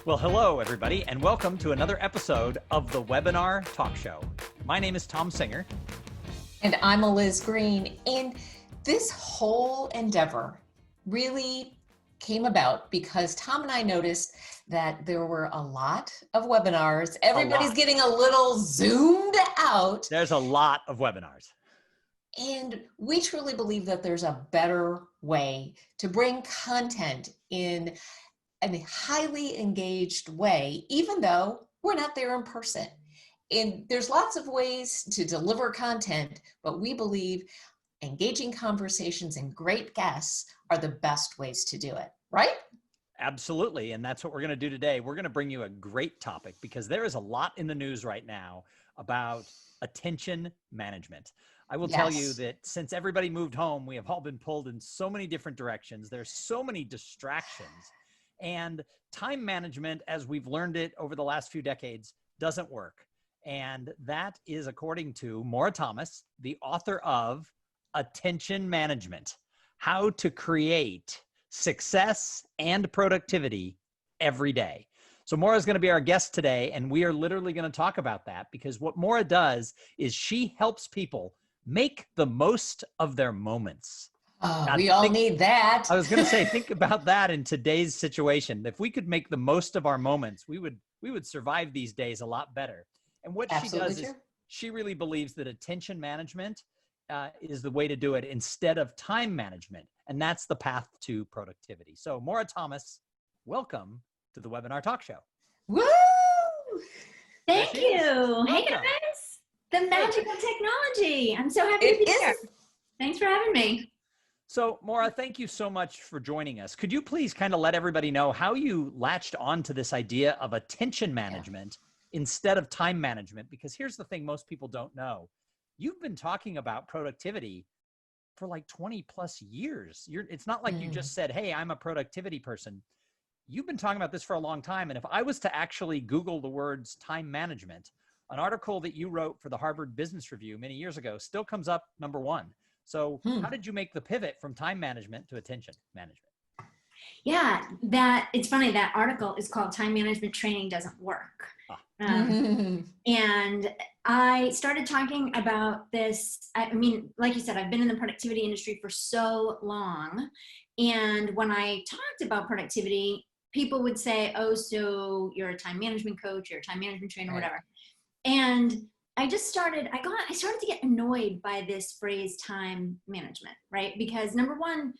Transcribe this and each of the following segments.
Well, hello, everybody, and welcome to another episode of the Webinar Talk Show. My name is Tom Singer. And I'm Liz Green. And this whole endeavor really came about because Tom and I noticed that there were a lot of webinars. Everybody's getting a little zoomed out. There's a lot of webinars. And we truly believe that there's a better way to bring content in a highly engaged way, even though we're not there in person. And there's lots of ways to deliver content, but we believe engaging conversations and great guests are the best ways to do it, right? Absolutely, and that's what we're going to do today. We're going to bring you a great topic because there is a lot in the news right now about attention management. I will tell you that since everybody moved home, we have all been pulled in so many different directions. There's so many distractions. And time management, as we've learned it over the last few decades, doesn't work. And that is according to Maura Thomas, the author of Attention Management: How to Create Success and Productivity Every Day. So Maura is going to be our guest today, and we are literally going to talk about that because what Maura does is she helps people make the most of their moments. Oh, we all need that. I was going to say, think about that in today's situation. If we could make the most of our moments, we would survive these days a lot better. And what she does is she really believes that attention management is the way to do it instead of time management. And that's the path to productivity. So Maura Thomas, welcome to the Webinar Talk Show. Woo! Thank you. Hey guys, the magic of technology. I'm so happy to be here. Thanks for having me. So Maura, thank you so much for joining us. Could you please kind of let everybody know how you latched on to this idea of attention management instead of time management? Because here's the thing most people don't know. You've been talking about productivity for like 20 plus years. It's not like you just said, hey, I'm a productivity person. You've been talking about this for a long time. And if I was to actually Google the words time management, an article that you wrote for the Harvard Business Review many years ago still comes up number one. So how did you make the pivot from time management to attention management? Yeah, it's funny. That article is called Time Management Training Doesn't Work. And I started talking about this. I mean, like you said, I've been in the productivity industry for so long. And when I talked about productivity, people would say, oh, so you're a time management coach, you're a time management trainer, whatever. And I started to get annoyed by this phrase time management, right? Because number one,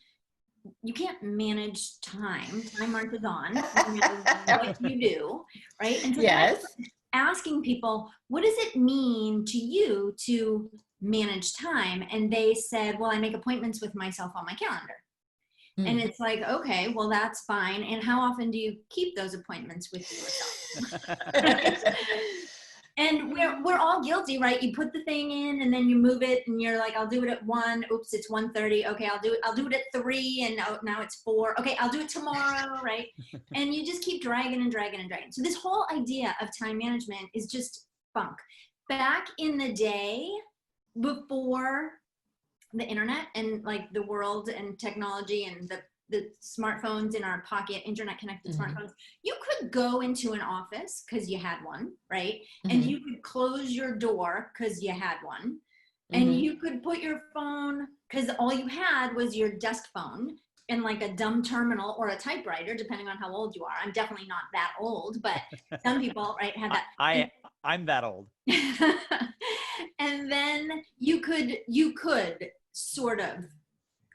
you can't manage time. Time marches on, no matter what you do, right? And so asking people, what does it mean to you to manage time? And they said, well, I make appointments with myself on my calendar. And it's like, okay, well, that's fine. And how often do you keep those appointments with yourself? And we're all guilty, right? You put the thing in and then you move it and you're like, I'll do it at 1. Oops, it's 1:30. Okay, I'll do it at 3 and now it's 4. Okay, I'll do it tomorrow, right? And you just keep dragging and dragging and dragging. So this whole idea of time management is just bunk. Back in the day, before the internet and like the world and technology and the smartphones in our pocket, internet connected smartphones, you could go into an office because you had one, right? And you could close your door because you had one. And you could put your phone, because all you had was your desk phone and like a dumb terminal or a typewriter, depending on how old you are. I'm definitely not that old, but some people, right, had that. I'm that old. And then you could sort of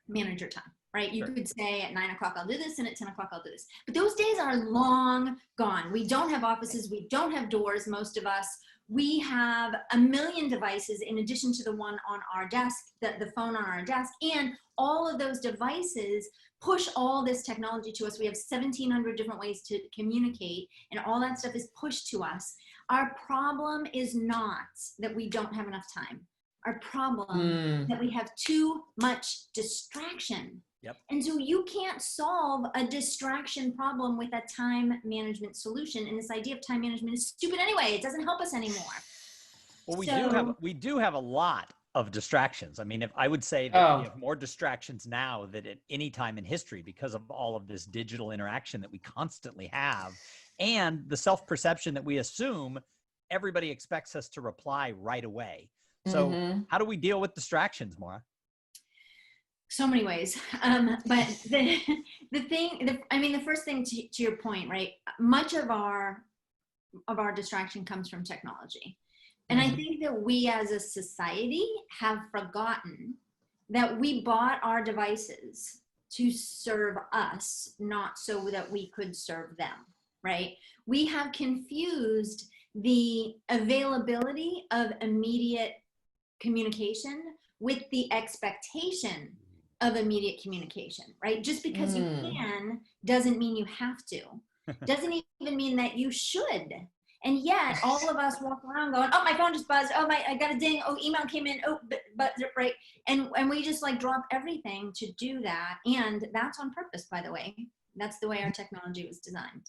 manage your time. Right? You could say at 9 o'clock, I'll do this, and at 10 o'clock, I'll do this. But those days are long gone. We don't have offices. We don't have doors, most of us. We have a million devices in addition to the one on our desk, the phone on our desk. And all of those devices push all this technology to us. We have 1,700 different ways to communicate, and all that stuff is pushed to us. Our problem is not that we don't have enough time. Our problem is that we have too much distraction. And so you can't solve a distraction problem with a time management solution. And this idea of time management is stupid anyway. It doesn't help us anymore. Well, we do have a lot of distractions. I mean, if I would say that we Oh, have more distractions now than at any time in history because of all of this digital interaction that we constantly have, and the self-perception that we assume everybody expects us to reply right away. So mm-hmm. how do we deal with distractions, Maura? So many ways. But the first thing to your point, right? Much of our distraction comes from technology. And I think that we as a society have forgotten that we bought our devices to serve us, not so that we could serve them, right? We have confused the availability of immediate communication with the expectation of immediate communication, right? Just because you can doesn't mean you have to. Doesn't even mean that you should. And yet all of us walk around going, oh, my phone just buzzed. Oh, I got a ding. Oh, email came in. Oh, but right. And we just like drop everything to do that. And that's on purpose, by the way. That's the way our technology was designed.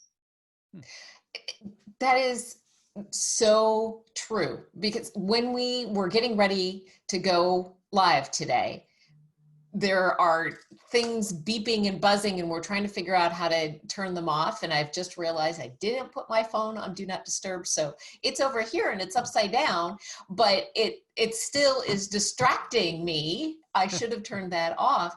That is so true, because when we were getting ready to go live today, there are things beeping and buzzing and we're trying to figure out how to turn them off. And I've just realized I didn't put my phone on do not disturb. So it's over here and it's upside down, but it still is distracting me. I should have turned that off.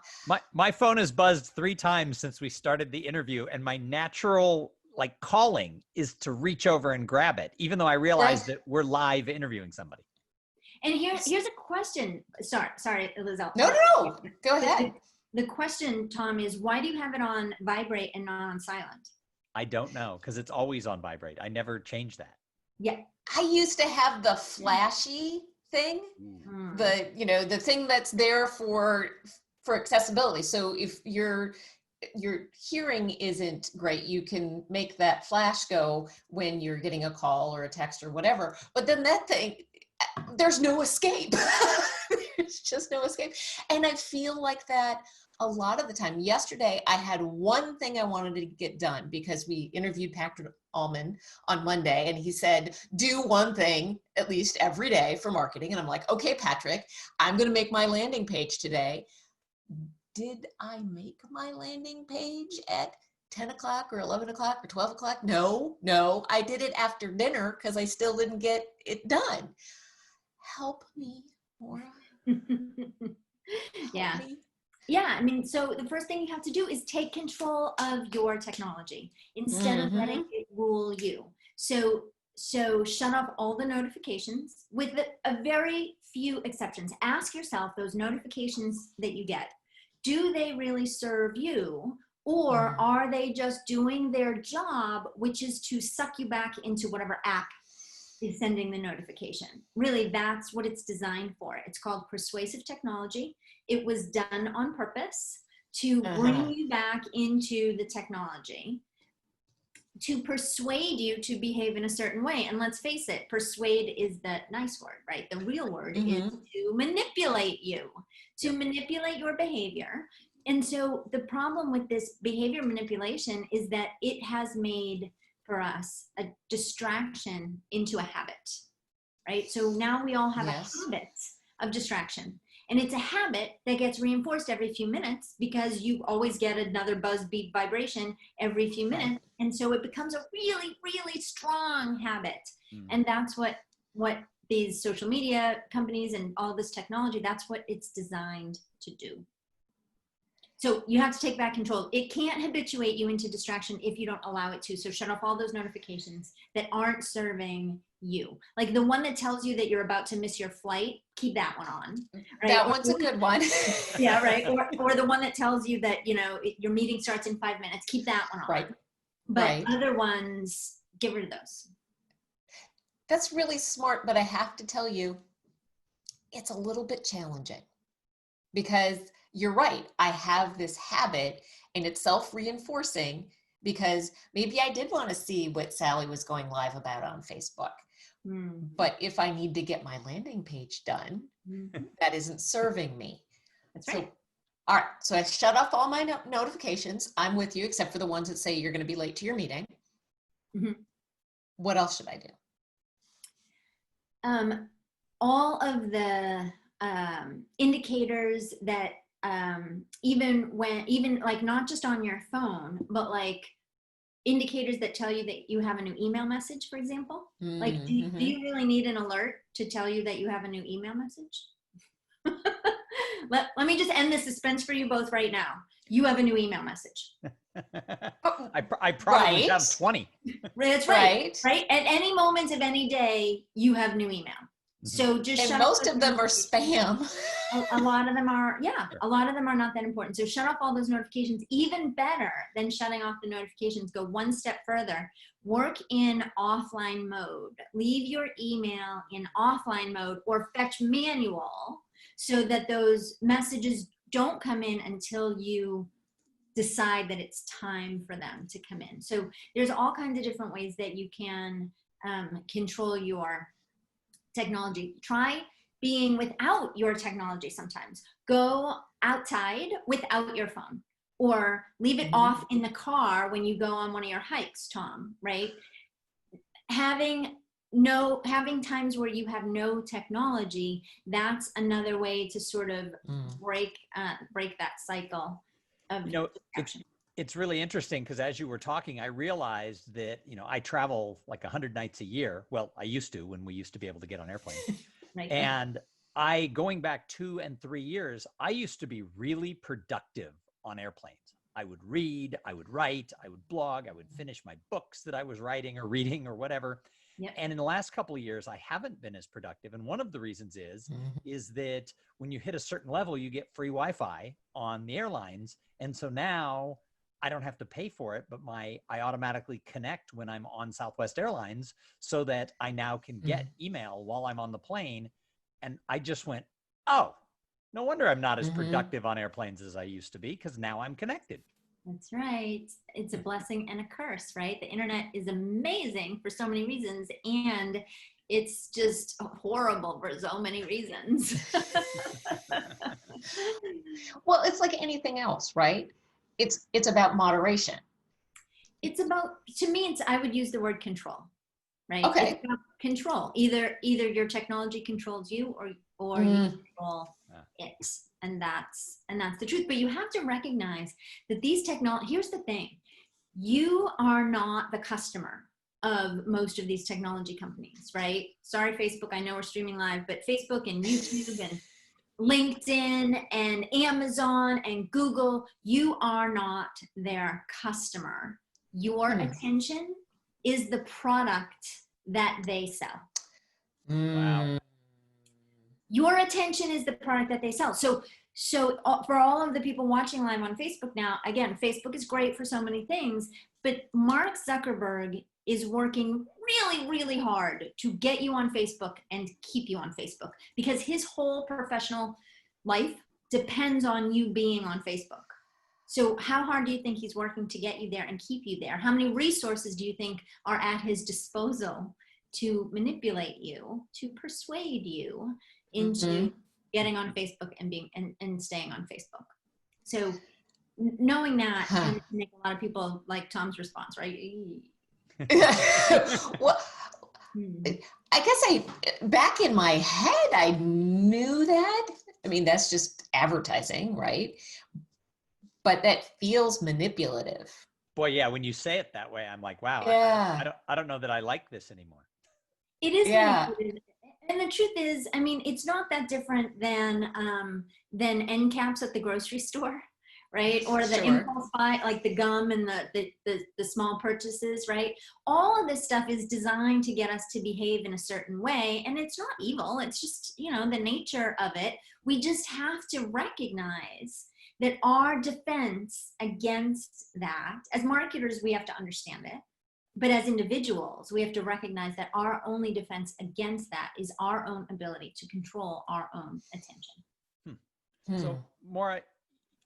My phone has buzzed 3 times since we started the interview, and my natural like calling is to reach over and grab it, even though I realize that we're live interviewing somebody. And here's a question. Sorry, Liz. No. Go ahead. The question, Tom, is why do you have it on vibrate and not on silent? I don't know, because it's always on vibrate. I never change that. Yeah. I used to have the flashy thing, the thing that's there for accessibility. So if your hearing isn't great, you can make that flash go when you're getting a call or a text or whatever. But then that thing, there's no escape. There's just no escape. And I feel like that a lot of the time. Yesterday, I had one thing I wanted to get done because we interviewed Patrick Allman on Monday, and he said, do one thing at least every day for marketing. And I'm like, okay, Patrick, I'm going to make my landing page today. Did I make my landing page at 10 o'clock or 11 o'clock or 12 o'clock? No, I did it after dinner because I still didn't get it done. Help me, Maura. Yeah. Yeah, I mean, so the first thing you have to do is take control of your technology instead of letting it rule you. So shut off all the notifications with a very few exceptions. Ask yourself, those notifications that you get, do they really serve you? Or are they just doing their job, which is to suck you back into whatever app is sending the notification? Really, that's what it's designed for. It's called persuasive technology. It was done on purpose to bring you back into the technology, to persuade you to behave in a certain way. And let's face it, persuade is the nice word, right? The real word is to manipulate you, to manipulate your behavior. And so the problem with this behavior manipulation is that it has made for us a distraction into a habit, right? So now we all have a habit of distraction. And it's a habit that gets reinforced every few minutes because you always get another buzz, beep, vibration every few minutes. And so it becomes a really, really strong habit. And that's what these social media companies and all this technology, that's what it's designed to do. So you have to take back control. It can't habituate you into distraction if you don't allow it to. So shut off all those notifications that aren't serving you. Like the one that tells you that you're about to miss your flight, keep that one on. Right? That one's a good one. Yeah, right. Or the one that tells you that, your meeting starts in 5 minutes, keep that one on. Right. But other ones, get rid of those. That's really smart, but I have to tell you, it's a little bit challenging because you're right. I have this habit and it's self-reinforcing because maybe I did want to see what Sally was going live about on Facebook. But if I need to get my landing page done, that isn't serving me. That's right. So, all right. So I shut off all my notifications. I'm with you, except for the ones that say you're going to be late to your meeting. What else should I do? All of the indicators that even like not just on your phone, but like indicators that tell you that you have a new email message, for example. Like, do you really need an alert to tell you that you have a new email message? Let me just end the suspense for you both right now. You have a new email message. I probably have 20. That's right. Right. At any moment of any day, you have new email. So just and most of them are spam. A lot of them are, yeah, a lot of them are not that important. So shut off all those notifications. Even better than shutting off the notifications, go one step further. Work in offline mode. Leave your email in offline mode or fetch manual so that those messages don't come in until you decide that it's time for them to come in. So there's all kinds of different ways that you can control your technology. Try being without your technology sometimes. Go outside without your phone, or leave it off in the car when you go on one of your hikes, Tom, right? Having times where you have no technology, that's another way to sort of break that cycle of distraction. It's really interesting because as you were talking, I realized that, I travel like 100 nights a year. Well, I used to, when we used to be able to get on airplanes. Right. And going back 2 and 3 years, I used to be really productive on airplanes. I would read, I would write, I would blog, I would finish my books that I was writing or reading or whatever. Yep. And in the last couple of years, I haven't been as productive. And one of the reasons is that when you hit a certain level, you get free Wi-Fi on the airlines. And so now I don't have to pay for it, but I automatically connect when I'm on Southwest Airlines so that I now can get email while I'm on the plane. And I just went, oh, no wonder I'm not as productive on airplanes as I used to be, because now I'm connected. That's right. It's a blessing and a curse, right? The internet is amazing for so many reasons, and it's just horrible for so many reasons. Well, it's like anything else, right? It's about moderation. It's about, to me, I would use the word control, right? Okay. It's about control. Either your technology controls you or you control it. And that's the truth. But you have to recognize that these here's the thing. You are not the customer of most of these technology companies, right? Sorry, Facebook, I know we're streaming live, but Facebook and YouTube and LinkedIn and Amazon and Google, you are not their customer. Your attention is the product that they sell. Wow. Your attention is the product that they sell. So for all of the people watching live on Facebook now, again, Facebook is great for so many things, but Mark Zuckerberg is working really, really hard to get you on Facebook and keep you on Facebook, because his whole professional life depends on you being on Facebook. So how hard do you think he's working to get you there and keep you there? How many resources do you think are at his disposal to manipulate you, to persuade you into getting on Facebook and being and staying on Facebook? So knowing that can make a lot of people like Tom's response, right? Well, I guess back in my head, I knew that. I mean, that's just advertising, right? But that feels manipulative. Boy, yeah, when you say it that way, I'm like, wow, Yeah. I don't know that I like this anymore. It is Yeah. manipulative. And the truth is, I mean, it's not that different than end caps at the grocery store, right? Or the impulse buy, like the gum and the small purchases, right? All of this stuff is designed to get us to behave in a certain way. And it's not evil. It's just, the nature of it. We just have to recognize that our defense against that, as marketers, we have to understand it. But as individuals, we have to recognize that our only defense against that is our own ability to control our own attention. So, Maura,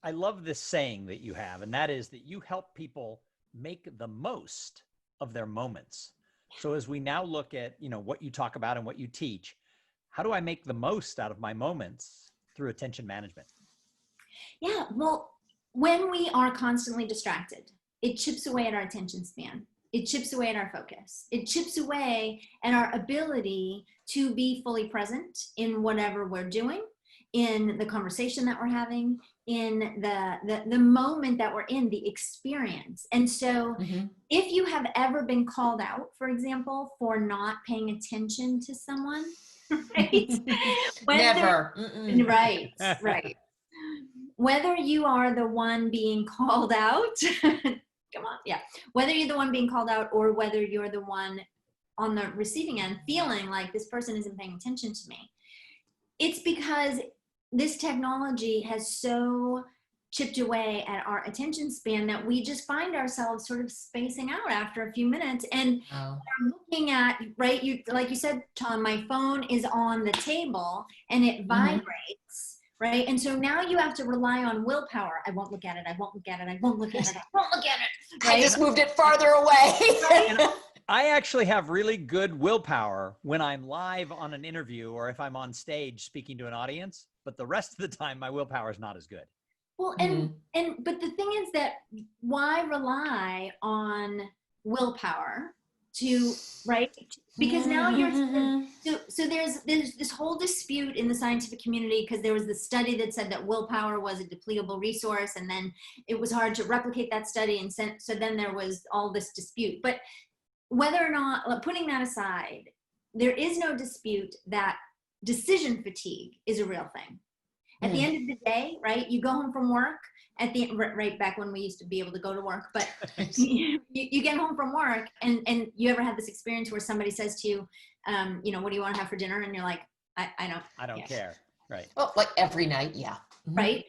I love this saying that you have, and that is that you help people make the most of their moments. So as we now look at, what you talk about and what you teach, how do I make the most out of my moments through attention management? Yeah, well, when we are constantly distracted, it chips away at our attention span. It chips away at our focus. It chips away at our ability to be fully present in whatever we're doing. in the conversation that we're having, in the moment that we're in, the experience. And so if you have ever been called out, for example, for not paying attention to someone, right? Never. Right. Whether you are the one being called out, come on, yeah. Whether you're the one being called out or whether you're the one on the receiving end feeling like this person isn't paying attention to me, it's because this technology has so chipped away at our attention span that we just find ourselves sort of spacing out after a few minutes and we're looking at, right, you like you said, Tom, my phone is on the table and it vibrates, right? And so now you have to rely on willpower. I won't look at it, I won't look at it, I won't look at it, I won't look at it, right? I just moved it farther away. I actually have really good willpower when I'm live on an interview or if I'm on stage speaking to an audience, but the rest of the time my willpower is not as good. Well, but the thing is that why rely on willpower to, right? Because now so there's this whole dispute in the scientific community because there was this study that said that willpower was a depletable resource, and then it was hard to replicate that study, and so then there was all this dispute. But whether or not, putting that aside, there is no dispute that decision fatigue is a real thing. At the end of the day, right, you go home from work right back when we used to be able to go to work, but you get home from work and you ever had this experience where somebody says to you, what do you want to have for dinner? And you're like, I don't care. Right. Well, like every night. Yeah. Right.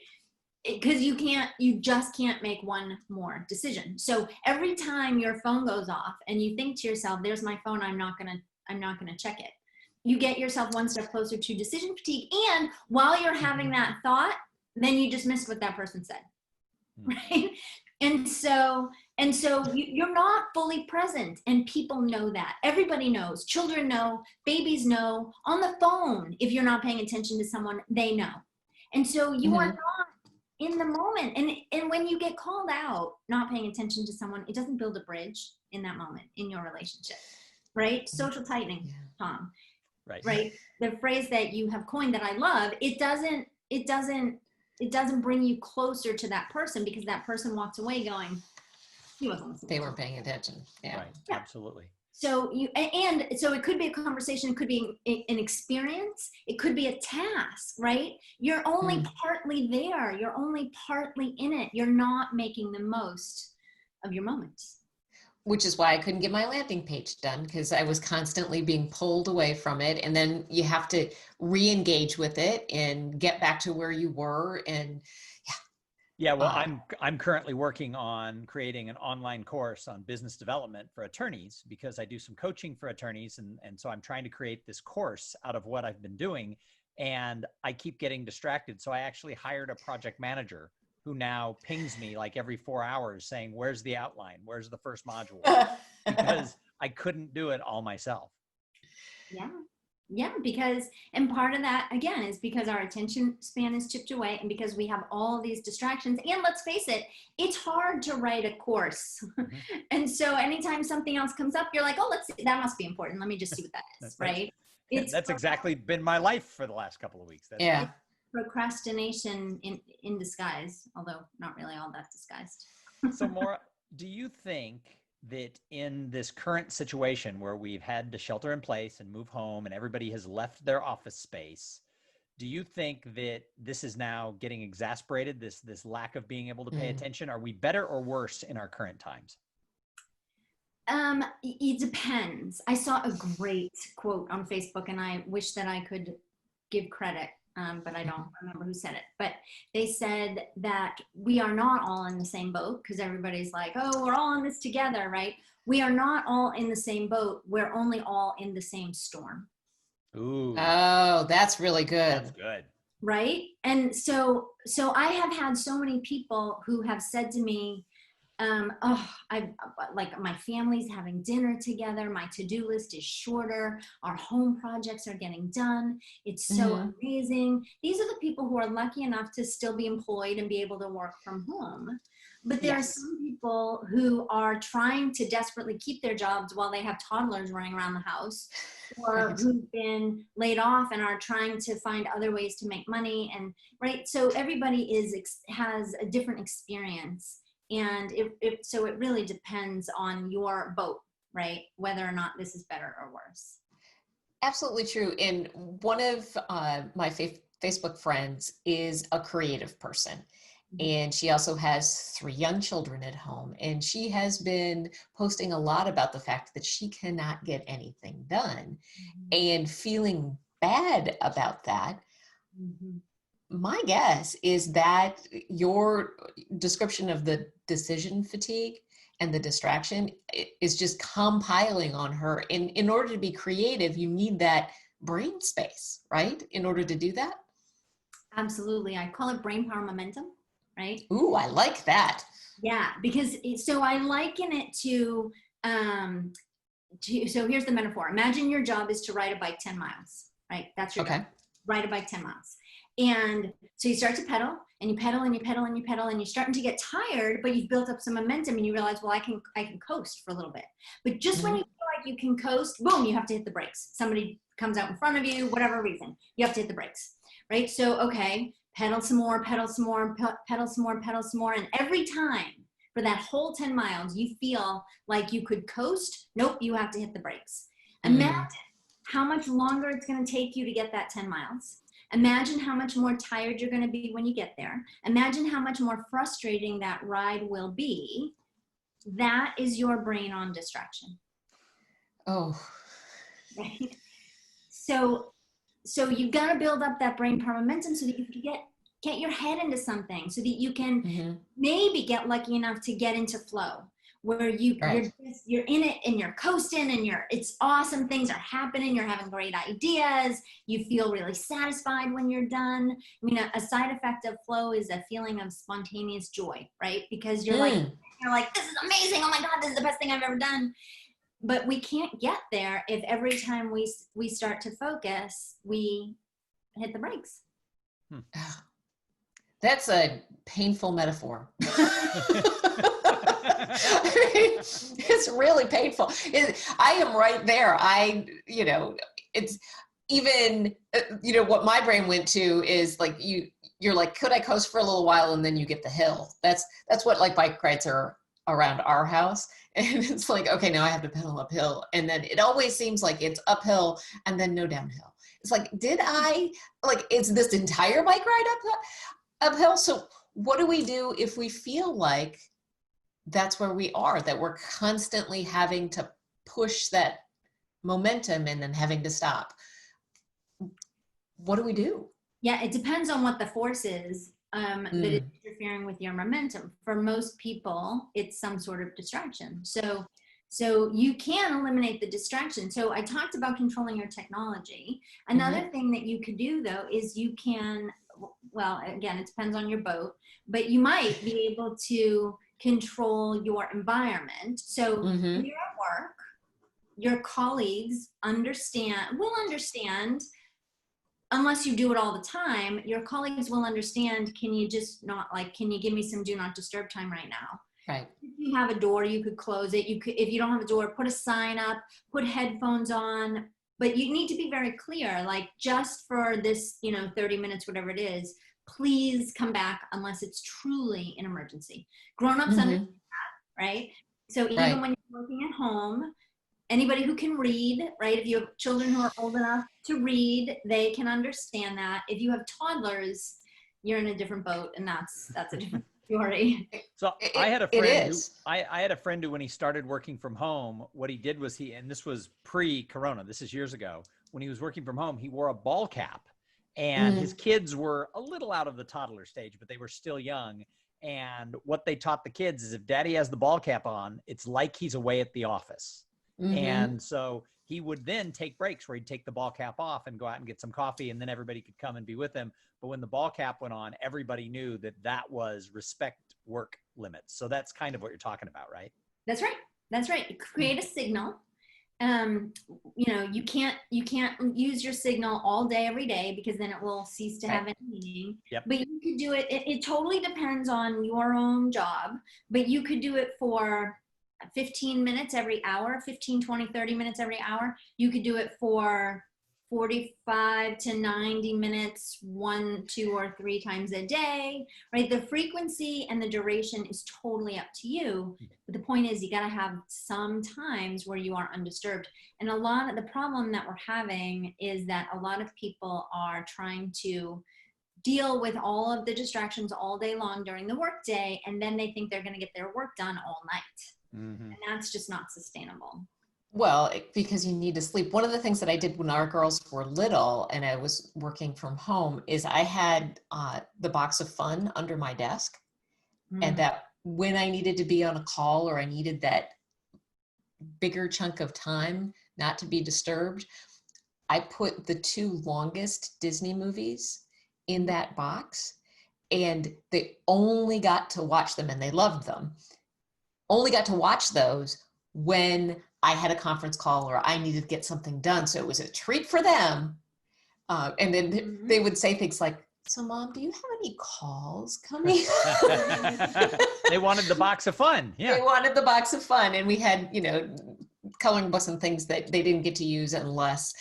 Because you just can't make one more decision. So every time your phone goes off and you think to yourself, there's my phone, I'm not going to check it. You get yourself one step closer to decision fatigue. And while you're having that thought, then you just missed what that person said. Right. And so you're not fully present, and people know that. Everybody knows, children know, babies know. On the phone, if you're not paying attention to someone, they know. And so you are not in the moment. And when you get called out, not paying attention to someone, it doesn't build a bridge in that moment in your relationship, right? Social tightening, Tom. Right. The phrase that you have coined that I love, it doesn't bring you closer to that person because that person walks away going, he wasn't listening. They weren't paying attention. Yeah. Right. Yeah. Absolutely. So so it could be a conversation, it could be an experience, it could be a task, right? You're only partly there. You're only partly in it. You're not making the most of your moments. Which is why I couldn't get my landing page done, because I was constantly being pulled away from it. And then you have to re-engage with it and get back to where you were. And yeah, well, I'm currently working on creating an online course on business development for attorneys because I do some coaching for attorneys. And so I'm trying to create this course out of what I've been doing. And I keep getting distracted. So I actually hired a project manager who now pings me like every 4 hours saying, where's the outline? Where's the first module? Because I couldn't do it all myself. Yeah, and part of that, again, is because our attention span is chipped away and because we have all these distractions. And let's face it, it's hard to write a course. And so anytime something else comes up, you're like, oh, let's see, that must be important. Let me just see what that is, right? That's exactly been my life for the last couple of weeks. Yeah. Procrastination in disguise, although not really all that disguised. So Maura, do you think that in this current situation where we've had to shelter in place and move home and everybody has left their office space, do you think that this is now getting exasperated, this lack of being able to pay attention? Are we better or worse in our current times? It depends. I saw a great quote on Facebook and I wish that I could give credit. But I don't remember who said it. But they said that we are not all in the same boat because everybody's like, oh, we're all in this together, right? We are not all in the same boat. We're only all in the same storm. Ooh. Oh, that's really good. That's good. Right? And so I have had so many people who have said to me, I like my family's having dinner together. My to-do list is shorter. Our home projects are getting done. It's so amazing. These are the people who are lucky enough to still be employed and be able to work from home. But there are some people who are trying to desperately keep their jobs while they have toddlers running around the house, or who've been laid off and are trying to find other ways to make money. And right, so everybody has a different experience, and so it really depends on your boat, right? Whether or not this is better or worse. Absolutely true. And one of my Facebook friends is a creative person. And she also has 3 young children at home. And she has been posting a lot about the fact that she cannot get anything done and feeling bad about that. My guess is that your description of the decision fatigue and the distraction is just compiling on her. In order to be creative, you need that brain space, right? In order to do that? Absolutely. I call it brain power momentum. Right? Ooh, I like that. Yeah, because so I liken it to, so here's the metaphor. Imagine your job is to ride a bike 10 miles, right? That's your job. Ride a bike 10 miles. And so you start to pedal and you pedal and you pedal and you pedal and you're starting to get tired, but you've built up some momentum and you realize, well, I can coast for a little bit. But just when you feel like you can coast, boom, you have to hit the brakes. Somebody comes out in front of you, whatever reason, you have to hit the brakes, right? So, okay, pedal some more, pedal some more, pedal some more, pedal some more. And every time for that whole 10 miles, you feel like you could coast. Nope, you have to hit the brakes. Imagine how much longer it's going to take you to get that 10 miles. Imagine how much more tired you're going to be when you get there. Imagine how much more frustrating that ride will be. That is your brain on distraction. Oh. Right? So you've got to build up that brain power momentum so that you can get your head into something, so that you can maybe get lucky enough to get into flow, where you're in it and you're coasting and it's awesome. Things are happening. You're having great ideas. You feel really satisfied when you're done. I mean, a side effect of flow is a feeling of spontaneous joy, right? Because you're like, this is amazing. Oh my God, this is the best thing I've ever done. But we can't get there if every time we start to focus, we hit the brakes. That's a painful metaphor. It's really painful. I am right there. It's even, what my brain went to is like, you're like, could I coast for a little while? And then you get the hill. That's what like bike rides are around our house. And it's like, okay, now I have to pedal uphill. And then it always seems like it's uphill and then no downhill. It's like, is this entire bike ride uphill? So what do we do if we feel like that's where we are, that we're constantly having to push that momentum and then having to stop? What do we do? Yeah, it depends on what the force is that is interfering with your momentum. For most people, it's some sort of distraction. So you can eliminate the distraction. So I talked about controlling your technology. Another thing that you could do, though, is you can, well, again, it depends on your boat, but you might be able to control your environment. So when you're at work, your colleagues will understand, unless you do it all the time, your colleagues will understand, can you give me some do not disturb time right now? Right. If you have a door, you could close it. If you don't have a door, put a sign up, put headphones on, but you need to be very clear, like, just for this, 30 minutes, whatever it is, please come back unless it's truly an emergency. Grown-ups understand that, right? So even when you're working at home, anybody who can read, right? If you have children who are old enough to read, they can understand that. If you have toddlers, you're in a different boat, and that's a different story. So I had a friend who, when he started working from home, what he did was and this was pre-corona, this is years ago, when he was working from home, he wore a ball cap, and his kids were a little out of the toddler stage, but they were still young. And what they taught the kids is, if daddy has the ball cap on, it's like he's away at the office. Mm-hmm. And so he would then take breaks where he'd take the ball cap off and go out and get some coffee, and then everybody could come and be with him. But when the ball cap went on, everybody knew that that was respect work limits. So that's kind of what you're talking about, right? That's right. That's right. Create a signal. You know, you can't use your signal all day, every day, because then it will cease to have any meaning. Yep. But you could do it. It totally depends on your own job, but you could do it for 15 minutes every hour, 15, 20, 30 minutes every hour. You could do it for 45 to 90 minutes, 1, 2, or 3 times a day, right? The frequency and the duration is totally up to you. But the point is, you got to have some times where you are undisturbed. And a lot of the problem that we're having is that a lot of people are trying to deal with all of the distractions all day long during the workday, and then they think they're going to get their work done all night. Mm-hmm. And that's just not sustainable. Well, because you need to sleep. One of the things that I did when our girls were little and I was working from home is I had the box of fun under my desk. And that when I needed to be on a call or I needed that bigger chunk of time not to be disturbed, I put the 2 longest Disney movies in that box, and they only got to watch them, and they loved them. Only got to watch those when I had a conference call or I needed to get something done. So it was a treat for them. And then they would say things like, "So Mom, do you have any calls coming?" They wanted the box of fun. Yeah. They wanted the box of fun. And we had, coloring books and things that they didn't get to use unless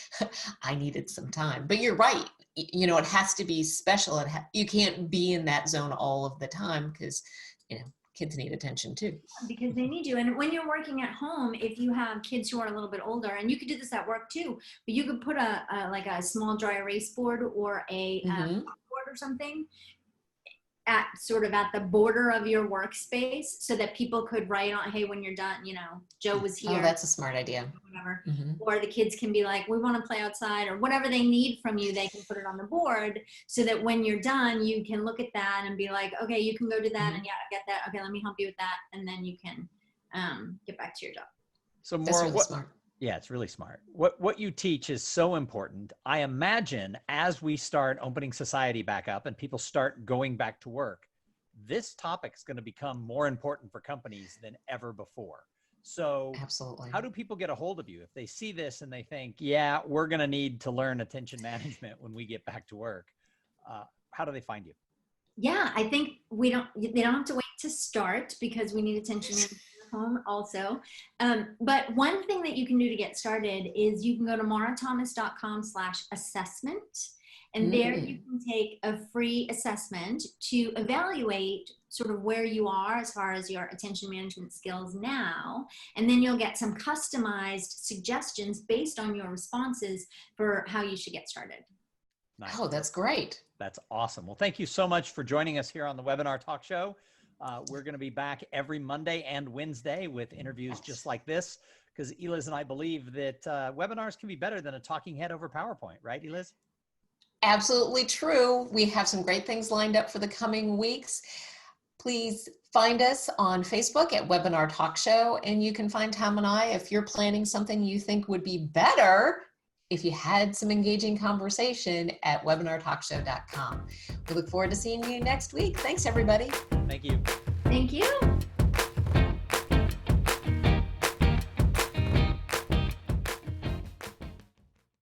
I needed some time. But you're right. It has to be special. You can't be in that zone all of the time because, kids need attention too. Because they need you. And when you're working at home, if you have kids who are a little bit older, and you could do this at work too, but you could put a small dry erase board or a board or something at the border of your workspace so that people could write on, hey, when you're done, Joe was here. Oh, that's a smart idea. Whatever. Or the kids can be like, we want to play outside, or whatever they need from you, they can put it on the board so that when you're done, you can look at that and be like, okay, you can go do that. And yeah, I get that. Okay, let me help you with that. And then you can get back to your job. So Maura, really smart. Yeah, it's really smart. What you teach is so important. I imagine as we start opening society back up and people start going back to work, this topic is going to become more important for companies than ever before. So absolutely, how do people get a hold of you if they see this and they think, yeah, we're going to need to learn attention management when we get back to work? How do they find you? Yeah, I think they don't have to wait to start because we need attention management home also. But one thing that you can do to get started is you can go to maurathomas.com/assessment. And there you can take a free assessment to evaluate sort of where you are as far as your attention management skills now. And then you'll get some customized suggestions based on your responses for how you should get started. Nice. Oh, that's great. That's awesome. Well, thank you so much for joining us here on the Webinar Talk Show. We're going to be back every Monday and Wednesday with interviews just like this, because Eliz and I believe that webinars can be better than a talking head over PowerPoint, right, Eliz? Absolutely true. We have some great things lined up for the coming weeks. Please find us on Facebook at Webinar Talk Show, and you can find Tom and I if you're planning something you think would be better if you had some engaging conversation at webinartalkshow.com. We look forward to seeing you next week. Thanks, everybody. Thank you. Thank you.